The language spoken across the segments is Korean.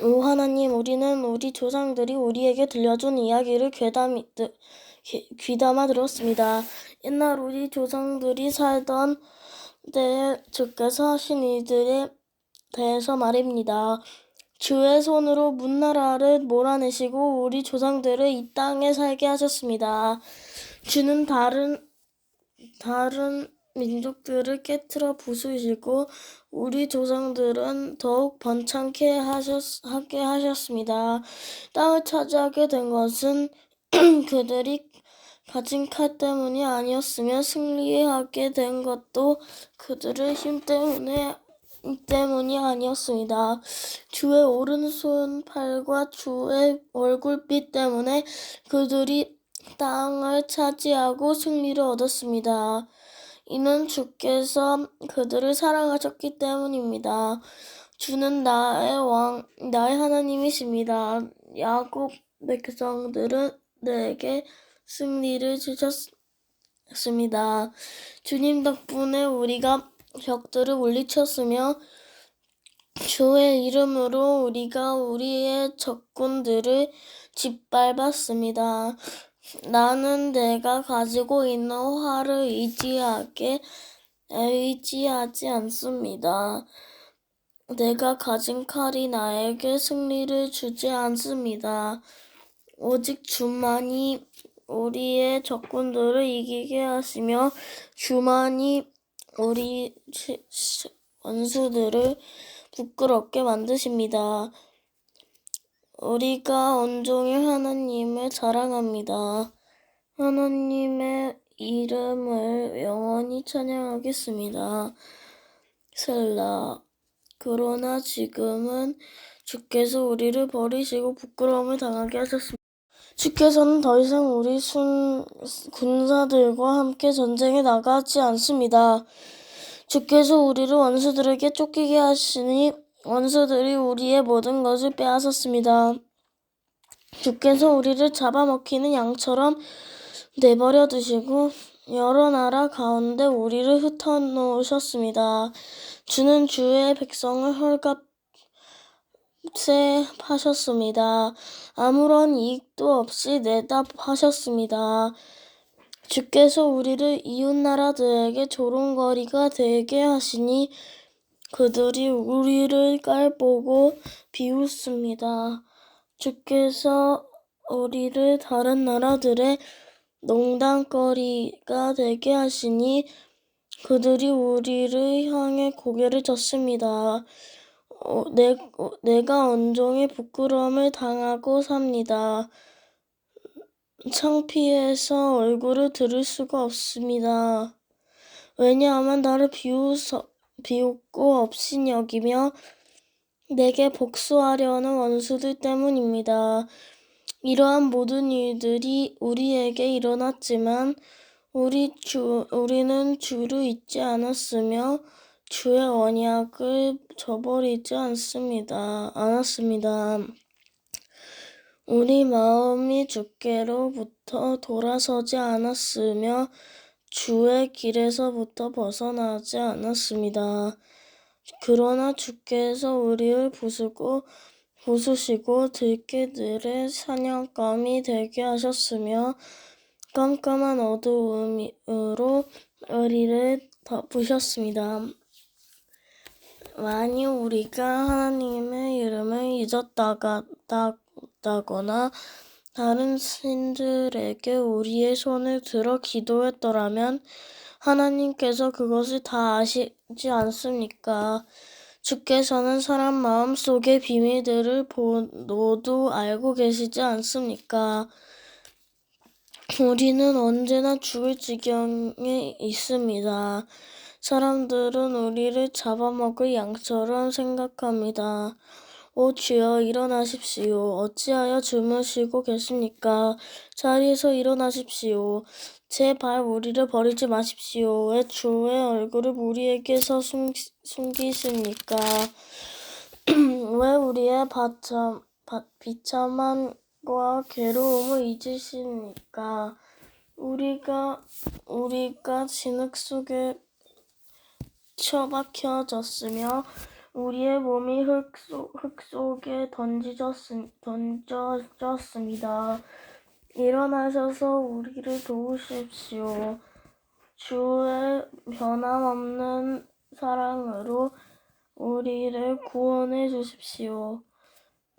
오 하나님, 우리는 우리 조상들이 우리에게 들려준 이야기를 귀담아 들었습니다. 옛날 우리 조상들이 살던 때에 주께서 하신 일들에 대해서 말입니다. 주의 손으로 문나라를 몰아내시고 우리 조상들을 이 땅에 살게 하셨습니다. 주는 다른 민족들을 깨트려 부수시고 우리 조상들은 더욱 번창케 하게 하셨습니다. 땅을 차지하게 된 것은 그들이 가진 칼 때문이 아니었으며 승리하게 된 것도 그들의 힘 때문이 아니었습니다. 주의 오른손 팔과 주의 얼굴빛 때문에 그들이 땅을 차지하고 승리를 얻었습니다. 이는 주께서 그들을 사랑하셨기 때문입니다. 주는 나의 하나님이십니다. 야곱 백성들은 내게 승리를 주셨습니다. 주님 덕분에 우리가 적들을 물리쳤으며 주의 이름으로 우리가 우리의 적군들을 짓밟았습니다. 나는 내가 가지고 있는 활을 의지하지 않습니다. 내가 가진 칼이 나에게 승리를 주지 않습니다. 오직 주만이 우리의 적군들을 이기게 하시며 주만이 우리 원수들을 부끄럽게 만드십니다. 우리가 온종일 하나님을 자랑합니다. 하나님의 이름을 영원히 찬양하겠습니다. 셀라. 그러나 지금은 주께서 우리를 버리시고 부끄러움을 당하게 하셨습니다. 주께서는 더 이상 우리 군사들과 함께 전쟁에 나가지 않습니다. 주께서 우리를 원수들에게 쫓기게 하시니 원수들이 우리의 모든 것을 빼앗았습니다. 주께서 우리를 잡아먹히는 양처럼 내버려 두시고 여러 나라 가운데 우리를 흩어놓으셨습니다. 주는 주의 백성을 헐값에 파셨습니다. 아무런 이익도 없이 내다 파셨습니다. 주께서 우리를 이웃나라들에게 조롱거리가 되게 하시니 그들이 우리를 깔보고 비웃습니다. 주께서 우리를 다른 나라들의 농담거리가 되게 하시니 그들이 우리를 향해 고개를 젓습니다. 내가 온종일 부끄러움을 당하고 삽니다. 창피해서 얼굴을 들을 수가 없습니다. 왜냐하면 나를 비웃고 업신 여기며 내게 복수하려는 원수들 때문입니다. 이러한 모든 일들이 우리에게 일어났지만 우리는 주를 잊지 않았으며 주의 언약을 저버리지 않았습니다. 우리 마음이 주께로부터 돌아서지 않았으며 주의 길에서부터 벗어나지 않았습니다. 그러나 주께서 우리를 부수시고 들깨들의 사냥감이 되게 하셨으며 깜깜한 어두움으로 우리를 덮으셨습니다. 만일 우리가 하나님의 이름을 잊었다거나 다른 신들에게 우리의 손을 들어 기도했더라면 하나님께서 그것을 다 아시지 않습니까? 주께서는 사람 마음속의 비밀들을 모두 알고 계시지 않습니까? 우리는 언제나 죽을 지경에 있습니다. 사람들은 우리를 잡아먹을 양처럼 생각합니다. 오 주여 일어나십시오. 어찌하여 주무시고 계십니까? 자리에서 일어나십시오. 제발 우리를 버리지 마십시오. 왜 주의 얼굴을 우리에게서 숨기십니까? 왜 우리의 비참함과 괴로움을 잊으십니까? 우리가 진흙 속에 처박혀졌으며 우리의 몸이 흙 속에 던져졌습니다. 일어나셔서 우리를 도우십시오. 주의 변함없는 사랑으로 우리를 구원해 주십시오.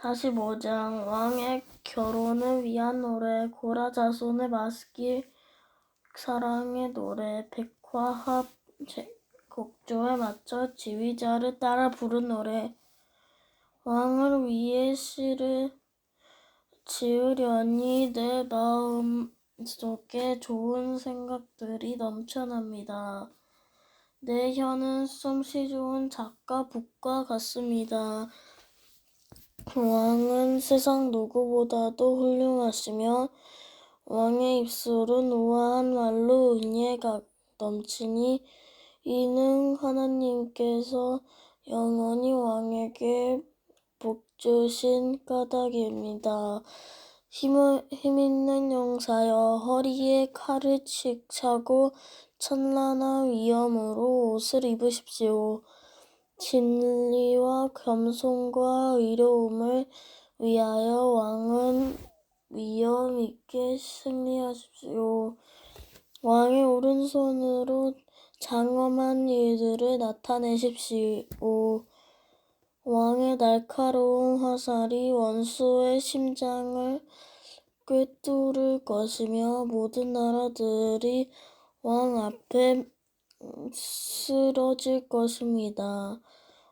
45장 왕의 결혼을 위한 노래. 고라 자손의 맞기 사랑의 노래. 백화합 곡조에 맞춰 지휘자를 따라 부른 노래. 왕을 위해 시를 지으려니 내 마음 속에 좋은 생각들이 넘쳐납니다. 내 혀는 솜씨 좋은 작가 북과 같습니다. 왕은 세상 누구보다도 훌륭하시며 왕의 입술은 우아한 말로 은혜가 넘치니 이는 하나님께서 영원히 왕에게 복 주신 까닭입니다. 힘있는 용사여, 허리에 칼을 차고 찬란한 위엄으로 옷을 입으십시오. 진리와 겸손과 의로움을 위하여 왕은 위엄 있게 승리하십시오. 왕의 오른손으로 장엄한 일들을 나타내십시오. 왕의 날카로운 화살이 원수의 심장을 꿰뚫을 것이며 모든 나라들이 왕 앞에 쓰러질 것입니다.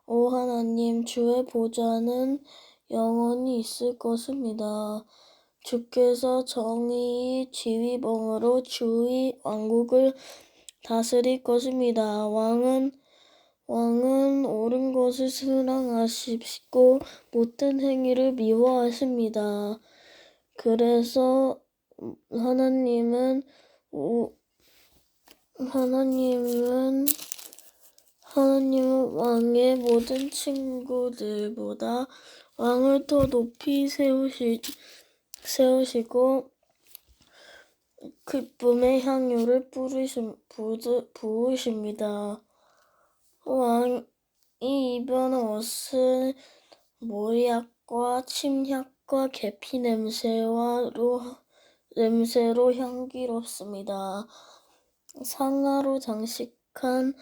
오 하나님, 주의 보좌는 영원히 있을 것입니다. 주께서 정의의 지휘봉으로 주의 왕국을 다스릴 것입니다. 왕은 옳은 것을 사랑하시고 못된 행위를 미워하십니다. 그래서 하나님은 왕의 모든 친구들보다 왕을 더 높이 세우시고 기쁨의 향유를 부으십니다. 왕이 입은 옷은 모약과 침향과 계피 냄새로 향기롭습니다. 상아로 장식한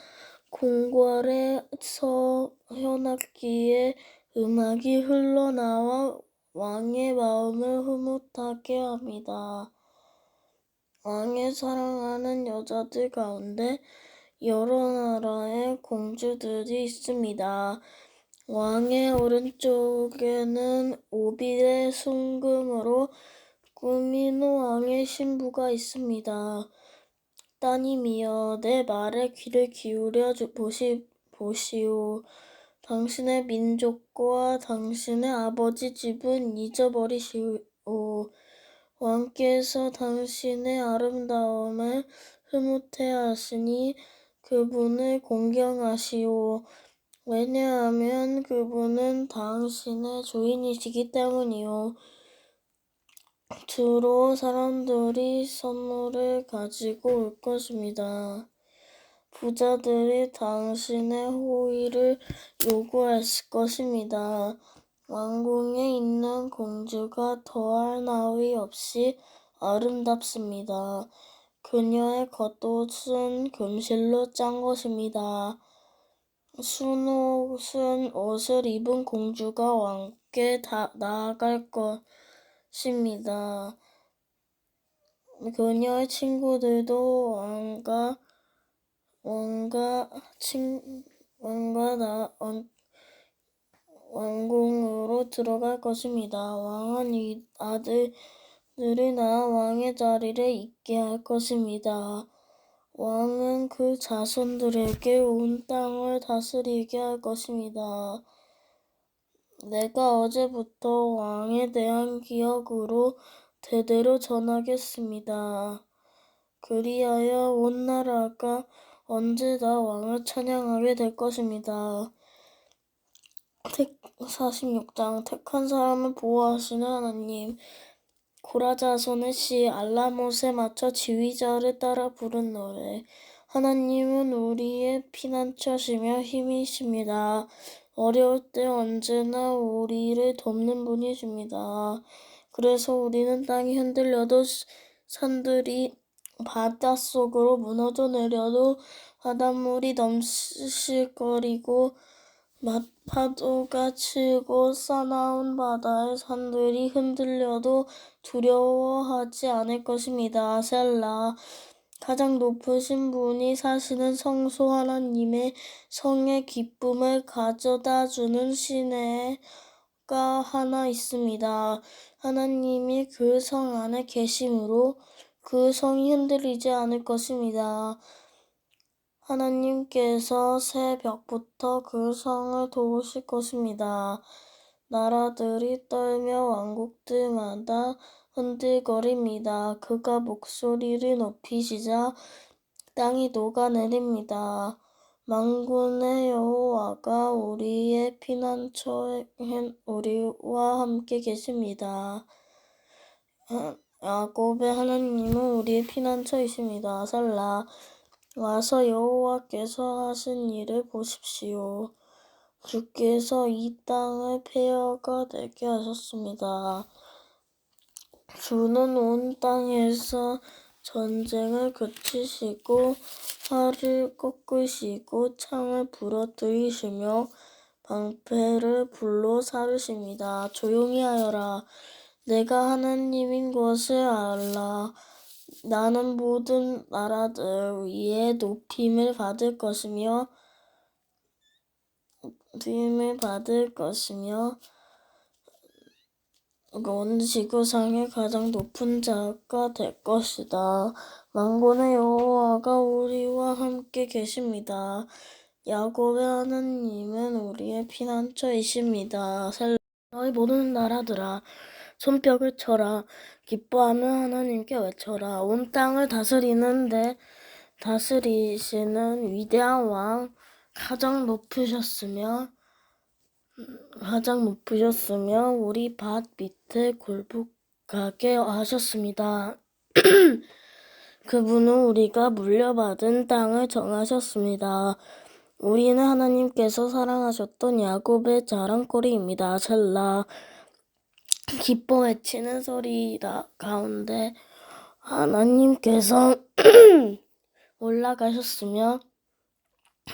궁궐에서 현악기의 음악이 흘러나와 왕의 마음을 흐뭇하게 합니다. 왕의 사랑하는 여자들 가운데 여러 나라의 공주들이 있습니다. 왕의 오른쪽에는 오빌의 순금으로 꾸민 왕의 신부가 있습니다. 따님이여, 내 말에 귀를 기울여 보시오. 당신의 민족과 당신의 아버지 집은 잊어버리시오. 왕께서 당신의 아름다움을 흐뭇해하시니 그분을 공경하시오. 왜냐하면 그분은 당신의 주인이시기 때문이요. 주로 사람들이 선물을 가지고 올 것입니다. 부자들이 당신의 호의를 요구할 것입니다. 왕궁에 있는 공주가 더할 나위 없이 아름답습니다. 그녀의 겉옷은 금실로 짠 것입니다. 순옷은 옷을 입은 공주가 왕께 나아갈 것입니다. 그녀의 친구들도 왕궁으로 들어갈 것입니다. 왕은 아들들이 낳아 왕의 자리를 잇게 할 것입니다. 왕은 그 자손들에게 온 땅을 다스리게 할 것입니다. 내가 어제부터 왕에 대한 기억으로 대대로 전하겠습니다. 그리하여 온 나라가 언제나 왕을 찬양하게 될 것입니다. 46장 택한 사람을 보호하시는 하나님. 고라 자손의 시. 알라못에 맞춰 지휘자를 따라 부른 노래. 하나님은 우리의 피난처시며 힘이십니다. 어려울 때 언제나 우리를 돕는 분이십니다. 그래서 우리는 땅이 흔들려도 산들이 바닷속으로 무너져 내려도 바닷물이 넘실거리고 파도가 치고 싸나운 바다의 산들이 흔들려도 두려워하지 않을 것입니다. 셀라. 가장 높으신 분이 사시는 성소 하나님의 성의 기쁨을 가져다주는 시내가 하나 있습니다. 하나님이 그 성 안에 계심으로 그 성이 흔들리지 않을 것입니다. 하나님께서 새벽부터 그 성을 도우실 것입니다. 나라들이 떨며 왕국들마다 흔들거립니다. 그가 목소리를 높이시자 땅이 녹아내립니다. 만군의 여호와가 우리의 피난처에 우리와 함께 계십니다. 야곱의 하나님은 우리의 피난처이십니다. 살라. 와서 여호와께서 하신 일을 보십시오. 주께서 이 땅을 폐허가 되게 하셨습니다. 주는 온 땅에서 전쟁을 그치시고 활을 꺾으시고 창을 부러뜨리시며 방패를 불로 사르십니다. 조용히 하여라. 내가 하나님인 것을 알라. 나는 모든 나라들 위에 높임을 받을 것이며 온 지구상의 가장 높은 자가 될 것이다. 만군의 여호와가 우리와 함께 계십니다. 야곱의 하나님은 우리의 피난처이십니다. 너희 모든 나라들아, 손뼉을 쳐라. 기뻐하며 하나님께 외쳐라. 온 땅을 다스리시는 위대한 왕, 가장 높으셨으며 우리 밭 밑에 굴복하게 하셨습니다. 그분은 우리가 물려받은 땅을 정하셨습니다. 우리는 하나님께서 사랑하셨던 야곱의 자랑거리입니다. 셀라. 기뻐 외치는 소리 가운데 하나님께서 올라가셨으며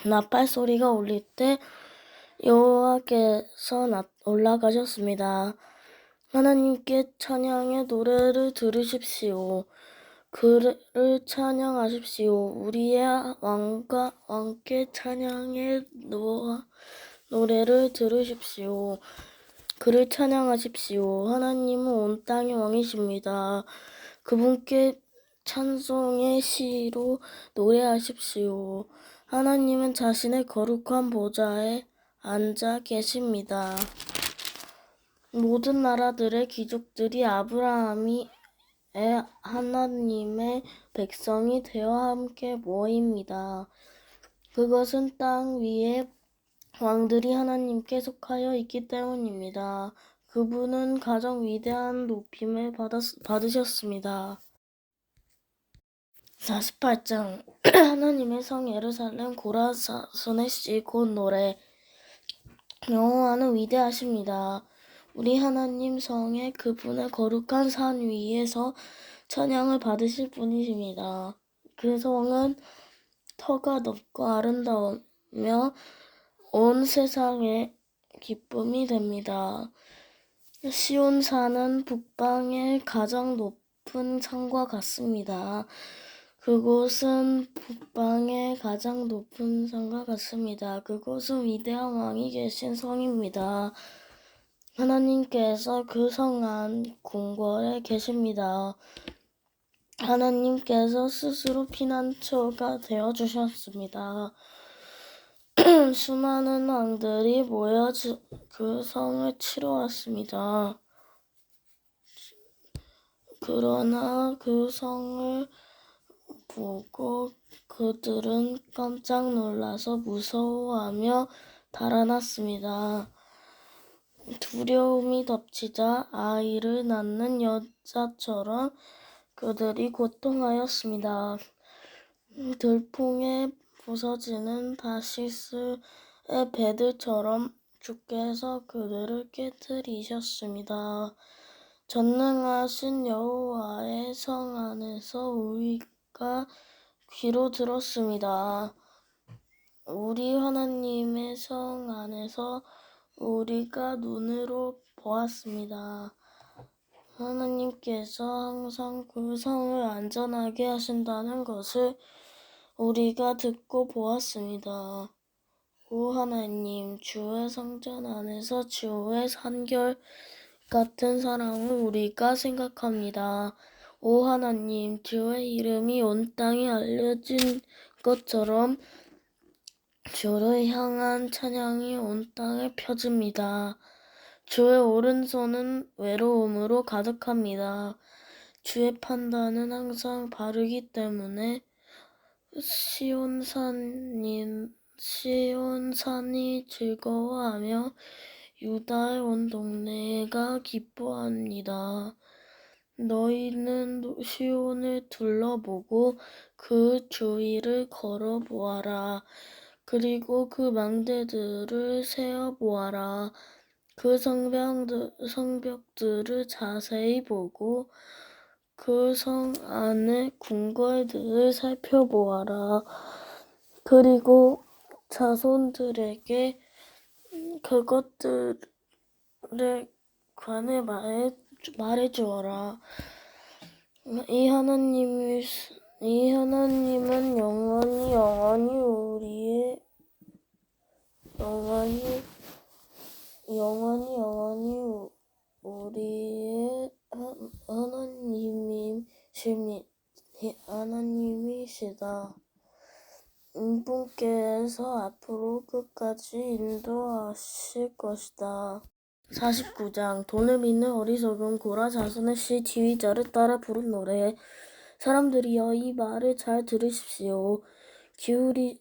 나팔 소리가 울릴 때 여호와께서 올라가셨습니다. 하나님께 찬양의 노래를 들으십시오. 그를 찬양하십시오. 우리의 왕과 왕께 찬양의 노래를 들으십시오. 그를 찬양하십시오. 하나님은 온 땅의 왕이십니다. 그분께 찬송의 시로 노래하십시오. 하나님은 자신의 거룩한 보좌에 앉아 계십니다. 모든 나라들의 귀족들이 아브라함이 하나님의 백성이 되어 함께 모입니다. 그것은 땅 위에 왕들이 하나님께 속하여 있기 때문입니다. 그분은 가장 위대한 높임을 받으셨습니다. 48장 하나님의 성 예루살렘 고라자손의 시 곧 노래. 여호와는 위대하십니다. 우리 하나님 성에 그분의 거룩한 산 위에서 찬양을 받으실 분이십니다. 그 성은 터가 높고 아름다우며 온 세상의 기쁨이 됩니다. 시온 산은 북방의 가장 높은 산과 같습니다. 그곳은 북방의 가장 높은 산과 같습니다. 그곳은 위대한 왕이 계신 성입니다. 하나님께서 그 성 안 궁궐에 계십니다. 하나님께서 스스로 피난처가 되어주셨습니다. 수많은 왕들이 모여 그 성을 치러 왔습니다. 그러나 그 성을 보고 그들은 깜짝 놀라서 무서워하며 달아났습니다. 두려움이 덮치자 아이를 낳는 여자처럼 그들이 고통하였습니다. 들풍에 부서지는 다시스의 배들처럼 주께서 그들을 깨뜨리셨습니다. 전능하신 여호와의 성 안에서 우리가 귀로 들었습니다. 우리 하나님의 성 안에서 우리가 눈으로 보았습니다. 하나님께서 항상 그 성을 안전하게 하신다는 것을 우리가 듣고 보았습니다. 오 하나님, 주의 성전 안에서 주의 한결 같은 사랑을 우리가 생각합니다. 오 하나님, 주의 이름이 온 땅에 알려진 것처럼 주를 향한 찬양이 온 땅에 펴집니다. 주의 오른손은 외로움으로 가득합니다. 주의 판단은 항상 바르기 때문에 시온산이 즐거워하며 유다의 온 동네가 기뻐합니다. 너희는 시온을 둘러보고 그 주위를 걸어보아라. 그리고 그 망대들을 세어보아라. 그 성벽들을 자세히 보고 그 성 안의 궁궐들을 살펴보아라. 그리고 자손들에게 그것들에 관해 말해주어라. 이 하나님은 영원히 우리의 하나님이시다. 이분께서 앞으로 끝까지 인도하실 것이다. 49장. 돈을 믿는 어리석은 고라 자손의 시 지휘자를 따라 부른 노래. 사람들이여, 이 말을 잘 들으십시오. 귀를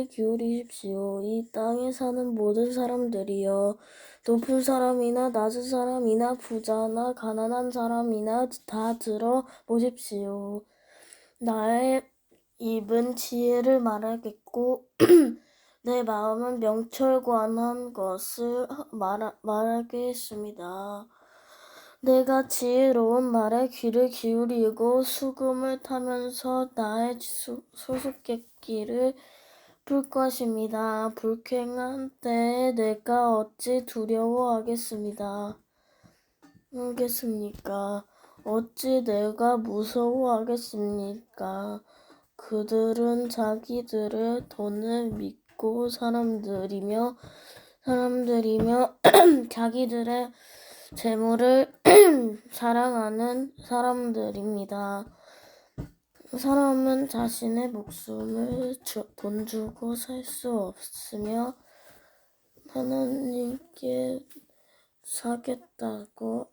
기울이십시오. 이 땅에 사는 모든 사람들이여, 높은 사람이나 낮은 사람이나 부자나 가난한 사람이나 다 들어보십시오. 나의 입은 지혜를 말하겠고 내 마음은 명철관한 것을 말하겠습니다. 내가 지혜로운 말에 귀를 기울이고 수금을 타면서 나의 수수께끼를 풀 것입니다. 불행한 때에 내가 어찌 두려워하겠습니까? 어찌 내가 무서워하겠습니까? 그들은 자기들의 돈을 믿고 사람들이며 자기들의 재물을 사랑하는 사람들입니다. 사람은 자신의 목숨을 돈 주고 살 수 없으며 하나님께 사겠다고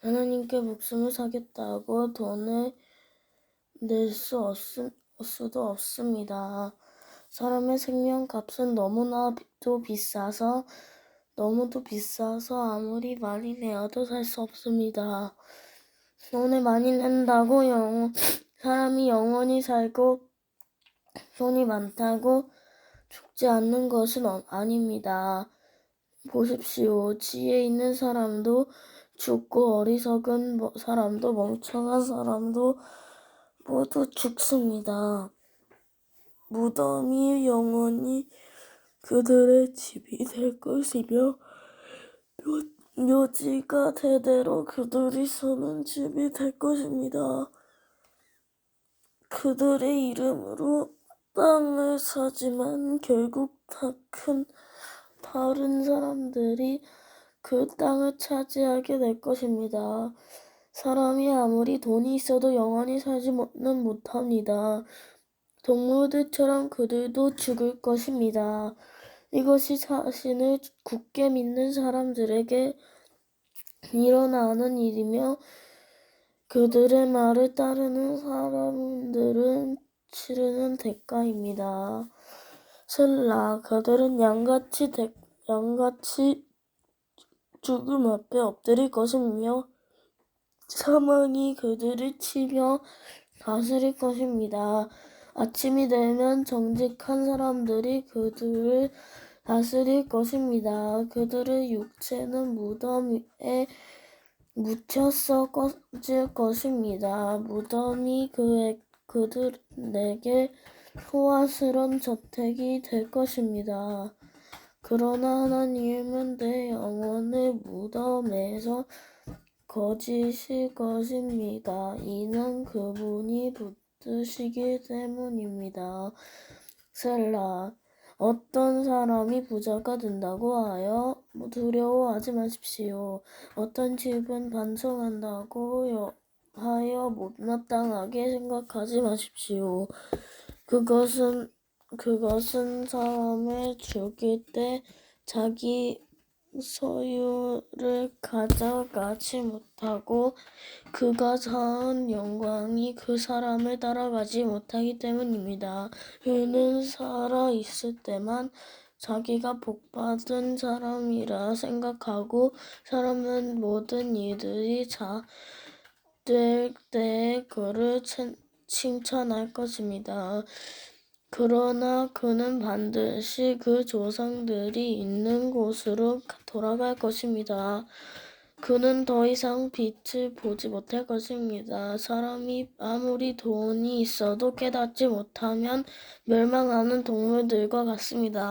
하나님께 목숨을 사겠다고 돈을 낼 수도 없습니다. 사람의 생명값은 너무도 비싸서 아무리 많이 내어도 살 수 없습니다. 돈을 많이 낸다고 사람이 영원히 살고 돈이 많다고 죽지 않는 것은 아닙니다. 보십시오. 지혜 있는 사람도 죽고 어리석은 사람도 멍청한 사람도 모두 죽습니다. 무덤이 영원히 그들의 집이 될 것이며 묘지가 대대로 그들이 사는 집이 될 것입니다. 그들의 이름으로 땅을 사지만 결국 다른 사람들이 그 땅을 차지하게 될 것입니다. 사람이 아무리 돈이 있어도 영원히 살지는 못합니다. 동물들처럼 그들도 죽을 것입니다. 이것이 자신을 굳게 믿는 사람들에게 일어나는 일이며 그들의 말을 따르는 사람들은 치르는 대가입니다. 셀라. 그들은 양같이 죽음 앞에 엎드릴 것이며 사망이 그들을 치며 다스릴 것입니다. 아침이 되면 정직한 사람들이 그들을 다스릴 것입니다. 그들의 육체는 무덤에 묻혀서 꺼질 것입니다. 무덤이 그들에게 소화스러운 저택이 될 것입니다. 그러나 하나님은 내 영혼을 무덤에서 거지실 것입니다. 이는 그분이 붙드시기 때문입니다. 셀라. 어떤 사람이 부자가 된다고 하여 두려워하지 마십시오. 어떤 집은 반성한다고 하여 못마땅하게 생각하지 마십시오. 그것은 사람을 죽일 때 자기 소유를 가져가지 못하고 그가 쌓은 영광이 그 사람을 따라가지 못하기 때문입니다. 그는 살아 있을 때만 자기가 복받은 사람이라 생각하고 사람은 모든 일들이 잘 될 때 그를 칭찬할 것입니다. 그러나 그는 반드시 그 조상들이 있는 곳으로 돌아갈 것입니다. 그는 더 이상 빛을 보지 못할 것입니다. 사람이 아무리 돈이 있어도 깨닫지 못하면 멸망하는 동물들과 같습니다.